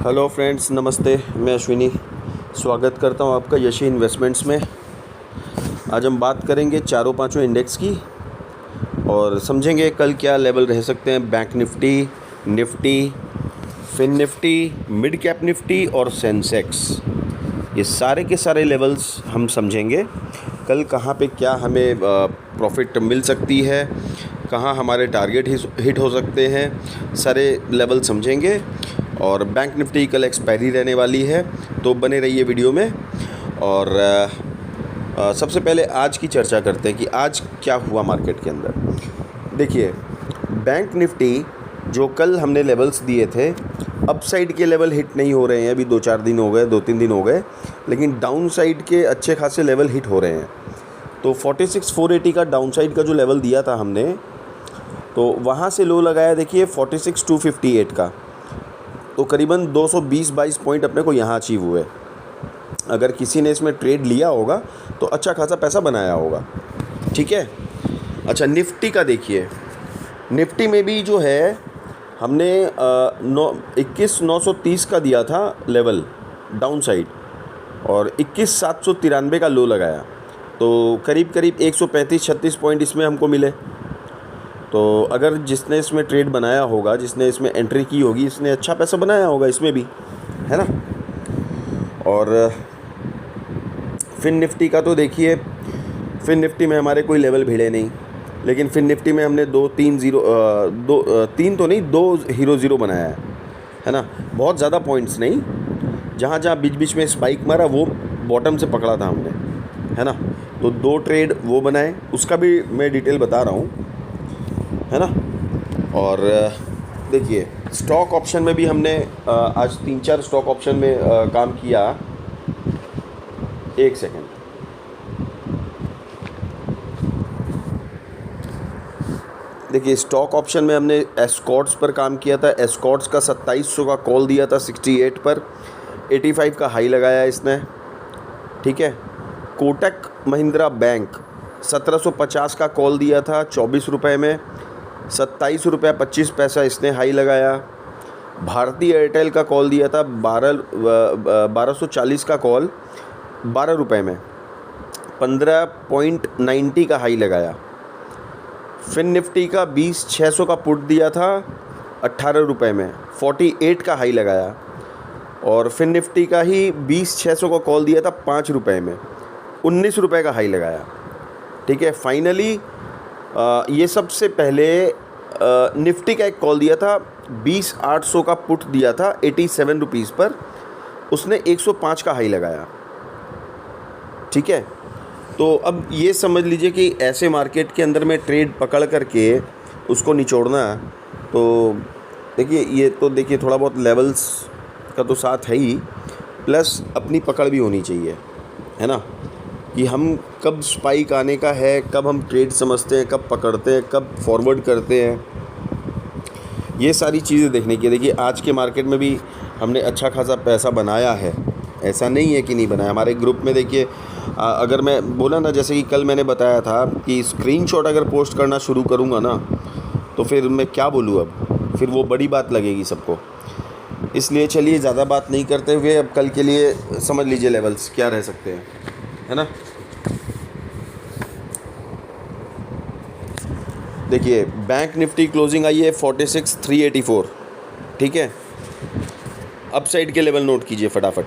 Hello friends, नमस्ते। मैं अश्विनी स्वागत करता हूं आपका यशी इन्वेस्टमेंट्स में। आज हम बात करेंगे चारों पांचों इंडेक्स की और समझेंगे कल क्या लेवल रह सकते हैं। Bank Nifty, Nifty, fin Nifty, mid cap Nifty और सेंसेक्स, ये सारे के सारे लेवल्स हम समझेंगे। कल कहाँ पे क्या हमें प्रॉफिट मिल सकती है, कहाँ हमारे टारगेट हिट हो सकते हैं, सारे लेवल समझेंगे। और बैंक निफ्टी कल एक्सपायरी रहने वाली है, तो बने रहिए वीडियो में। और सबसे पहले आज की चर्चा करते हैं कि आज क्या हुआ मार्केट के अंदर। देखिए, बैंक निफ्टी जो कल हमने लेवल्स दिए थे, अपसाइड के लेवल हिट नहीं हो रहे हैं। अभी 2-4 दिन हो गए, 2-3 दिन हो गए, लेकिन डाउन साइड के अच्छे खासे लेवल हिट हो रहे हैं। तो 46,480 का डाउन साइड का जो लेवल दिया था हमने, तो वहाँ से लो लगाया देखिए 46,258 का, तो करीबन 220-22 पॉइंट अपने को यहाँ अचीव हुए। अगर किसी ने इसमें ट्रेड लिया होगा तो अच्छा खासा पैसा बनाया होगा। ठीक है। अच्छा, निफ्टी का देखिए, निफ्टी में भी जो है हमने 21,930 का दिया था लेवल डाउन साइड और 21,793 का लो लगाया, तो करीब करीब 135-36 पॉइंट इसमें हमको मिले। तो अगर जिसने इसमें ट्रेड बनाया होगा, जिसने इसमें एंट्री की होगी, इसने अच्छा पैसा बनाया होगा इसमें भी, है ना। और फिन निफ्टी का तो देखिए, फिन निफ्टी में हमारे कोई लेवल भिड़े नहीं, लेकिन फिन निफ्टी में हमने 2 हीरो ज़ीरो बनाया है ना। बहुत ज़्यादा पॉइंट्स नहीं, जहाँ जहाँ बीच बीच में स्पाइक मारा वो बॉटम से पकड़ा था हमने, है ना। तो 2 ट्रेड वो बनाए, उसका भी मैं डिटेल बता रहा हूँ, है ना। और देखिए, स्टॉक ऑप्शन में भी हमने आज 3-4 स्टॉक ऑप्शन में काम किया। एक सेकेंड, देखिए, स्टॉक ऑप्शन में हमने एस्कॉर्ट्स पर काम किया था। एस्कॉर्ट्स का 2700 का कॉल दिया था 68 पर, 85 का हाई लगाया इसने। ठीक है। कोटक महिंद्रा बैंक 1750 का कॉल दिया था 24 रुपये में, 27 रुपये 25 पैसा इसने हाई लगाया। भारतीय एयरटेल का कॉल दिया था 1240 का कॉल 12 रुपये में, 15.90 का हाई लगाया। फिन निफ्टी का 20,600 का पुट दिया था 18 रुपये में, 48 का हाई लगाया। और फिन निफ्टी का ही 20,600 का कॉल दिया था 5 रुपये में, 19 रुपये का हाई लगाया। ठीक है। फाइनली ये सबसे पहले निफ्टी का एक कॉल दिया था 20,800 का पुट दिया था 87 रुपीज़ पर, उसने 105 का हाई लगाया। ठीक है। तो अब ये समझ लीजिए कि ऐसे मार्केट के अंदर में ट्रेड पकड़ करके उसको निचोड़ना, तो देखिए, ये तो देखिए थोड़ा बहुत लेवल्स का तो साथ है ही, प्लस अपनी पकड़ भी होनी चाहिए, है ना, कि हम कब स्पाइक आने का है, कब हम ट्रेड समझते हैं, कब पकड़ते हैं, कब फॉरवर्ड करते हैं, ये सारी चीज़ें देखने की। देखिए, आज के मार्केट में भी हमने अच्छा खासा पैसा बनाया है, ऐसा नहीं है कि नहीं बनाया। हमारे ग्रुप में देखिए, अगर मैं बोला ना, जैसे कि कल मैंने बताया था कि स्क्रीनशॉट अगर पोस्ट करना शुरू करूँगा ना, तो फिर मैं क्या बोलूँ, अब फिर वो बड़ी बात लगेगी सबको। इसलिए चलिए ज़्यादा बात नहीं करते हुए अब कल के लिए समझ लीजिए लेवल्स क्या रह सकते हैं, है ना। देखिए, बैंक निफ्टी क्लोजिंग आई है 46,384। ठीक है। अपसाइड के लेवल नोट कीजिए फटाफट,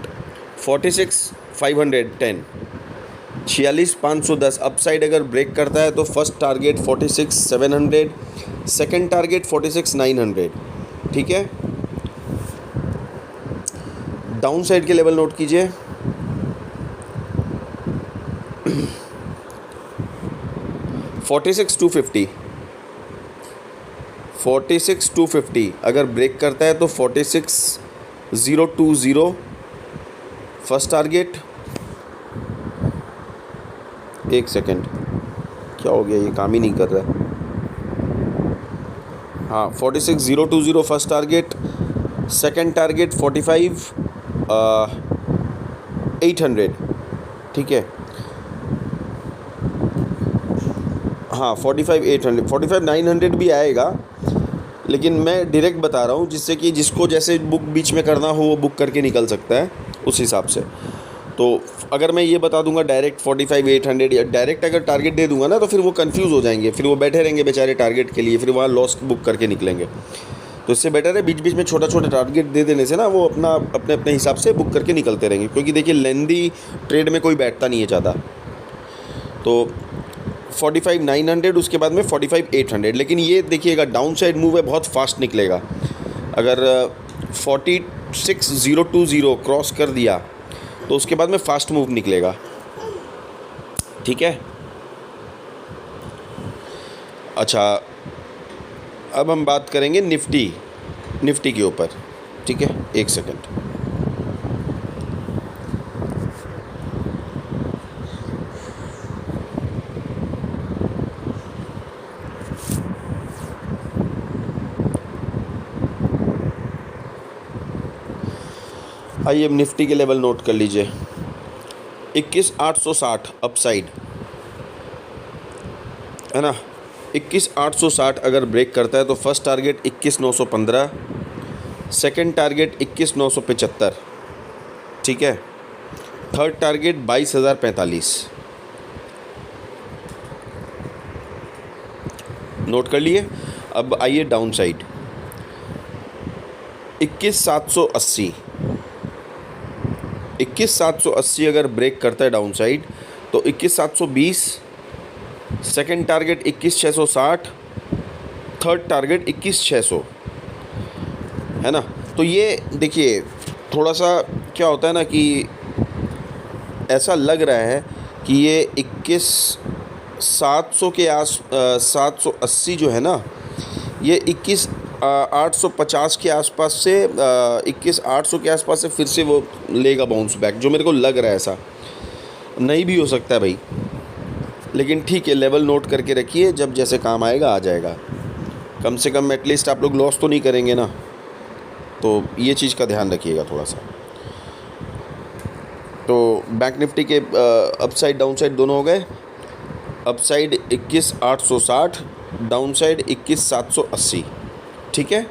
46,510, 46,510। अपसाइड अगर ब्रेक करता है तो फर्स्ट टारगेट 46,700, सेकंड टारगेट 46,900। ठीक है। डाउन साइड के लेवल नोट कीजिए, 46,250, 46,250 अगर ब्रेक करता है तो 46,020 फर्स्ट टारगेट। एक सेकेंड, क्या हो गया, ये काम ही नहीं कर रहा है। हाँ, 46,020 फर्स्ट टारगेट, सेकंड टारगेट 45,800। ठीक है। हाँ, 45,800, 45,900 भी आएगा, लेकिन मैं डायरेक्ट बता रहा हूँ, जिससे कि जिसको जैसे बुक बीच में करना हो वो बुक करके निकल सकता है उस हिसाब से। तो अगर मैं ये बता दूंगा डायरेक्ट 45,800 या डायरेक्ट अगर टारगेट दे दूंगा ना, तो फिर वो कंफ्यूज हो जाएंगे, फिर वो बैठे रहेंगे बेचारे टारगेट के लिए, फिर वहाँ लॉस बुक करके निकलेंगे। तो इससे बेटर है बीच बीच में छोटा छोटा टारगेट दे देने से ना वो अपना अपने अपने हिसाब से बुक करके निकलते रहेंगे, क्योंकि देखिए लेंदी ट्रेड में कोई बैठता नहीं है ज़्यादा। तो 45,900 उसके बाद में 45,800, लेकिन ये देखिएगा डाउन साइड मूव है, बहुत फास्ट निकलेगा। अगर 46,020 क्रॉस कर दिया तो उसके बाद में फास्ट मूव निकलेगा, ठीक है। अच्छा, अब हम बात करेंगे निफ्टी के ऊपर, ठीक है। एक सेकंड, आइए अब निफ्टी के लेवल नोट कर लीजिए। 21,860 अपसाइड है ना। 21,860 अगर ब्रेक करता है तो फर्स्ट टारगेट 21,915, सेकंड टारगेट 21,975, ठीक है। थर्ड टारगेट 22,045, नोट कर लिए। अब आइए डाउन साइड, 21,780, 21,780 अगर ब्रेक करता है डाउन साइड तो 21,720, सेकंड टारगेट 21,660, थर्ड टारगेट 21,600, है ना। तो ये देखिए थोड़ा सा क्या होता है ना कि ऐसा लग रहा है कि ये 21,700 के 780 जो है ना, ये 21,850 के आसपास से 21,800 के आसपास से फिर से वो लेगा बाउंस बैक, जो मेरे को लग रहा है। ऐसा नहीं भी हो सकता है भाई, लेकिन ठीक है, लेवल नोट करके रखिए, जब जैसे काम आएगा आ जाएगा। कम से कम एटलीस्ट आप लोग लॉस तो नहीं करेंगे ना, तो ये चीज़ का ध्यान रखिएगा थोड़ा सा। तो बैंक निफ्टी के अपसाइड डाउन साइड दोनों हो गए। अपसाइड 21,860, डाउन साइड 21,780, ठीक है।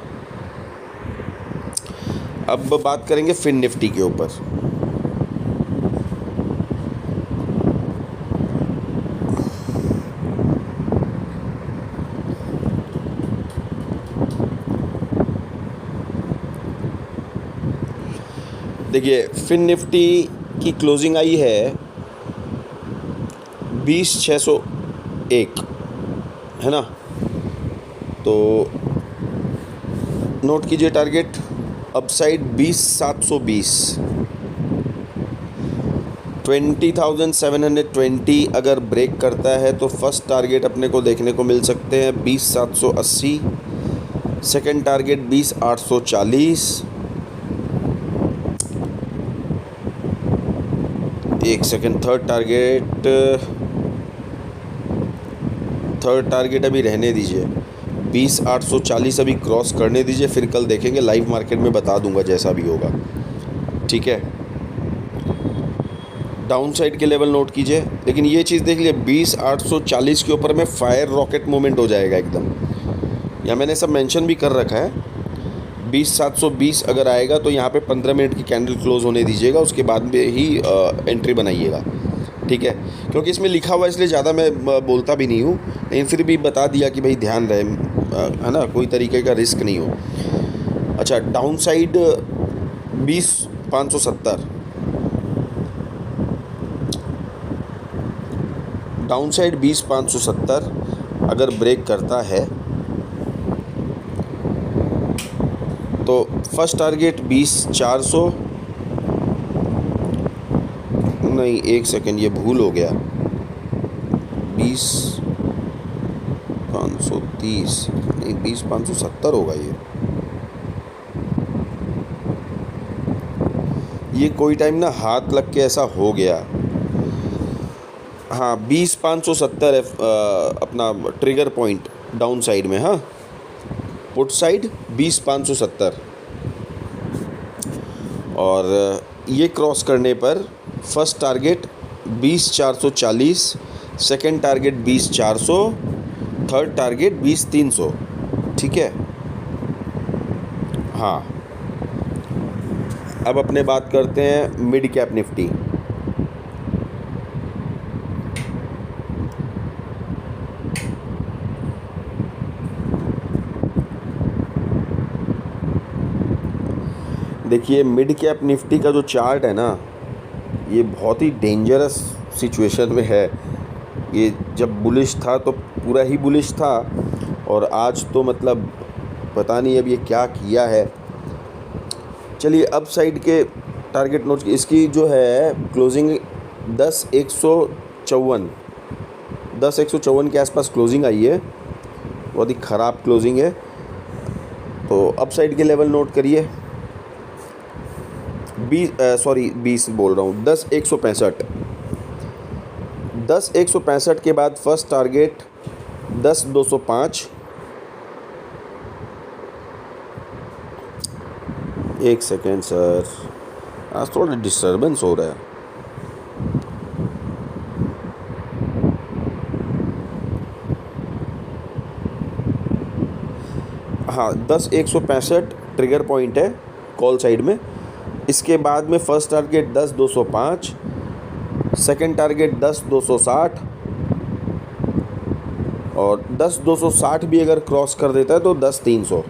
अब बात करेंगे फिन निफ्टी के ऊपर। देखिए फिन निफ्टी की क्लोजिंग आई है 20,601, है ना। तो नोट कीजिए टारगेट अपसाइड 20,720, 20,720 अगर ब्रेक करता है तो फर्स्ट टारगेट अपने को देखने को मिल सकते हैं 20,780, सेकंड टारगेट 20,840, एक सेकंड, थर्ड टारगेट अभी रहने दीजिए, 20,840 अभी क्रॉस करने दीजिए, फिर कल देखेंगे लाइव मार्केट में, बता दूंगा जैसा भी होगा, ठीक है। डाउन साइड के लेवल नोट कीजिए, लेकिन ये चीज़ देख लीजिए 20,840 के ऊपर में फायर रॉकेट मूवमेंट हो जाएगा एकदम। यहाँ मैंने सब मेंशन भी कर रखा है। 20,720 अगर आएगा तो यहाँ पे 15 मिनट की कैंडल क्लोज होने दीजिएगा, उसके बाद में ही एंट्री बनाइएगा, ठीक है। क्योंकि इसमें लिखा हुआ है इसलिए ज़्यादा मैं बोलता भी नहीं हूँ, लेकिन फिर भी बता दिया कि भाई ध्यान रहे, है ना, कोई तरीके का रिस्क नहीं हो। अच्छा, डाउन साइड 20,570, डाउन साइड 20,570 अगर ब्रेक करता है तो फर्स्ट टारगेट 20,400, नहीं एक सेकेंड ये भूल हो गया, 20,530 नहीं 20,570 होगा ये कोई टाइम ना हाथ लग के ऐसा हो गया। हाँ 20,570 है अपना ट्रिगर पॉइंट डाउन साइड में। हाँ पुट साइड 20,570 और ये क्रॉस करने पर first target 20,440, second target 20,400, third target 20,300, ठीक है। हाँ, अब अपने बात करते हैं मिड कैप निफ्टी। देखिए मिड कैप निफ्टी का जो चार्ट है ना, ये बहुत ही डेंजरस सिचुएशन में है। ये जब बुलिश था तो पूरा ही बुलिश था, और आज तो मतलब पता नहीं अब ये क्या किया है। चलिए अप साइड के टारगेट नोट, इसकी जो है क्लोजिंग 10,154 के आसपास क्लोजिंग आई है। बहुत ही ख़राब क्लोजिंग है। तो अप साइड के लेवल नोट करिए। 20 बोल रहा हूँ, 10,165 के बाद फर्स्ट टारगेट 10,205। एक सेकेंड सर, आज थोड़ा डिस्टर्बेंस हो रहा है। हाँ, 10,165 ट्रिगर पॉइंट है कॉल साइड में। इसके बाद में फर्स्ट टारगेट 10,205, सेकंड टारगेट 10,260, और 10,260 भी अगर क्रॉस कर देता है तो 10,300।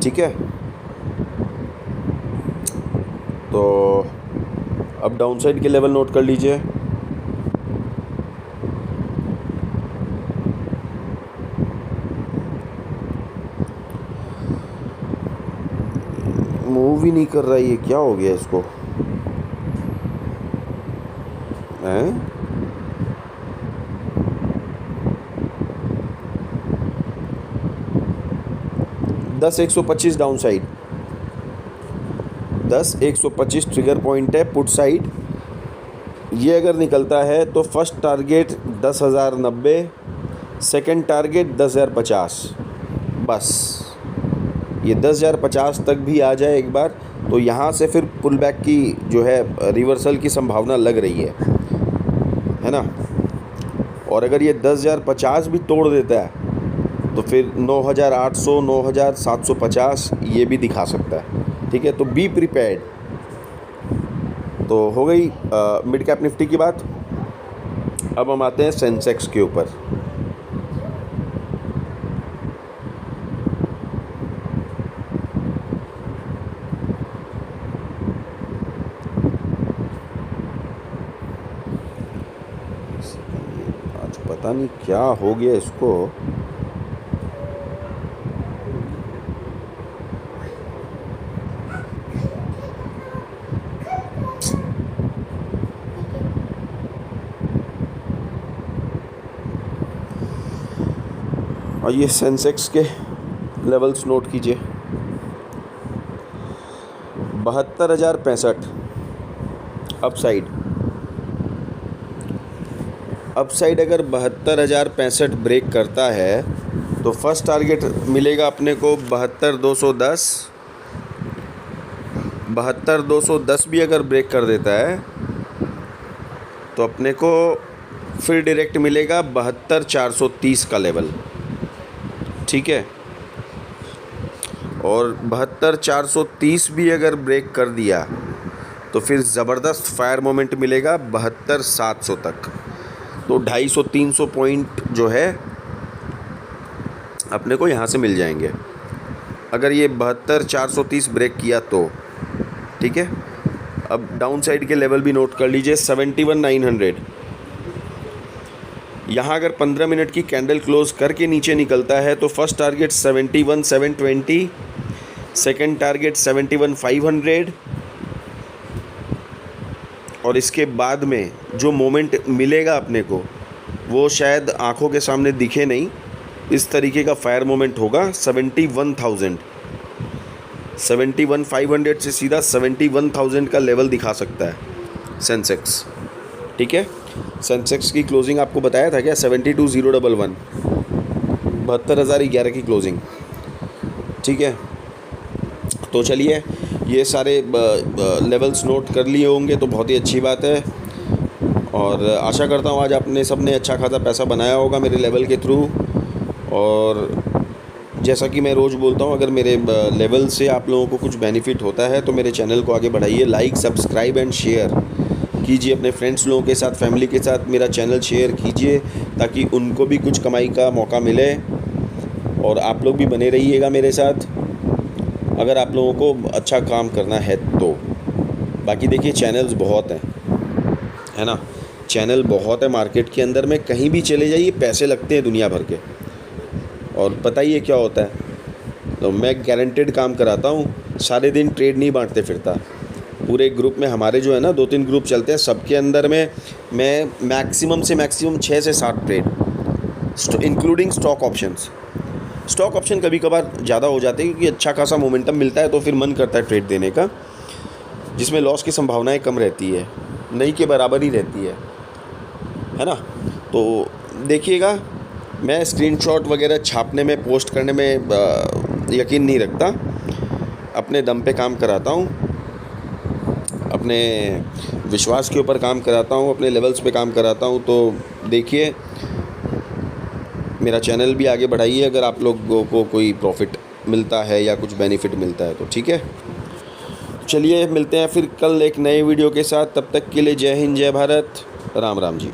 ठीक है, तो अब डाउन साइड के लेवल नोट कर लीजिए। मूव ही नहीं कर रहा है, ये क्या हो गया इसको हैं? 10,125 डाउन साइड, 10,125 ट्रिगर पॉइंट है पुट साइड। ये अगर निकलता है तो फर्स्ट टारगेट 10,090, सेकंड टारगेट 10,050। बस ये 10,050 तक भी आ जाए एक बार, तो यहाँ से फिर पुल बैक की जो है रिवर्सल की संभावना लग रही है ना। और अगर ये 10,050 भी तोड़ देता है तो फिर 9,800, 9,750 ये भी दिखा सकता है। ठीक है, तो बी प्रिपेयर्ड। तो हो गई मिड कैप निफ्टी की बात। अब हम आते हैं सेंसेक्स के ऊपर। आज पता नहीं क्या हो गया इसको। और ये सेंसेक्स के लेवल्स नोट कीजिए। 72,065 अपसाइड अगर 72,065 ब्रेक करता है तो फर्स्ट टारगेट मिलेगा अपने को 72,210। 72,210 भी अगर ब्रेक कर देता है तो अपने को फिर डायरेक्ट मिलेगा 72,430 का लेवल। ठीक है, और 72,430 भी अगर ब्रेक कर दिया तो फिर ज़बरदस्त फायर मोमेंट मिलेगा 72,700 तक। तो 250-300 पॉइंट जो है अपने को यहाँ से मिल जाएंगे अगर ये 72,430 ब्रेक किया तो। ठीक है, अब डाउन साइड के लेवल भी नोट कर लीजिए। 71,900 यहाँ अगर 15 मिनट की कैंडल क्लोज करके नीचे निकलता है तो फर्स्ट टारगेट 71,720, सेकंड टारगेट 71,500, और इसके बाद में जो मोमेंट मिलेगा अपने को वो शायद आंखों के सामने दिखे नहीं। इस तरीके का फायर मोमेंट होगा 71,000। 71,500 से सीधा 71,000 का लेवल दिखा सकता है सेंसेक्स। ठीक है, सेंसेक्स की क्लोजिंग आपको बताया था क्या, 72,011, 72,011 की क्लोजिंग। ठीक है, तो चलिए ये सारे लेवल्स नोट कर लिए होंगे तो बहुत ही अच्छी बात है, और आशा करता हूँ आज आपने सबने अच्छा खासा पैसा बनाया होगा मेरे लेवल के थ्रू। और जैसा कि मैं रोज़ बोलता हूँ, अगर मेरे लेवल से आप लोगों को कुछ बेनिफिट होता है तो मेरे चैनल को आगे बढ़ाइए, लाइक सब्सक्राइब एंड शेयर कीजिए अपने फ्रेंड्स लोगों के साथ, फैमिली के साथ मेरा चैनल शेयर कीजिए ताकि उनको भी कुछ कमाई का मौका मिले, और आप लोग भी बने रहिएगा मेरे साथ अगर आप लोगों को अच्छा काम करना है तो। बाकी देखिए चैनल्स बहुत हैं, है ना, चैनल बहुत है मार्केट के अंदर में, कहीं भी चले जाइए पैसे लगते हैं दुनिया भर के। और पता ही है क्या होता है, तो मैं गारंटेड काम कराता हूँ, सारे दिन ट्रेड नहीं बांटते फिरता। पूरे ग्रुप में हमारे जो है ना 2-3 ग्रुप चलते हैं, सबके अंदर में मैं मैक्सिमम से मैक्सिमम 6 से 7 trade including stock options. Stock option कभी कभार ज़्यादा हो जाते हैं क्योंकि अच्छा खासा मोमेंटम मिलता है तो फिर मन करता है ट्रेड देने का, जिसमें लॉस की संभावनाएं कम रहती है, नहीं के बराबर ही रहती है ना। तो देखिएगा, मैं स्क्रीनशॉट वगैरह छापने में, पोस्ट करने में यकीन नहीं रखता, अपने दम पे काम कराता हूँ, अपने विश्वास के ऊपर काम कराता हूँ, अपने लेवल्स पे काम कराता हूँ। तो देखिए मेरा चैनल भी आगे बढ़ाइए अगर आप लोगों को कोई प्रॉफिट मिलता है या कुछ बेनिफिट मिलता है तो, ठीक है। चलिए मिलते हैं फिर कल एक नए वीडियो के साथ, तब तक के लिए जय हिंद जय भारत, राम राम जी।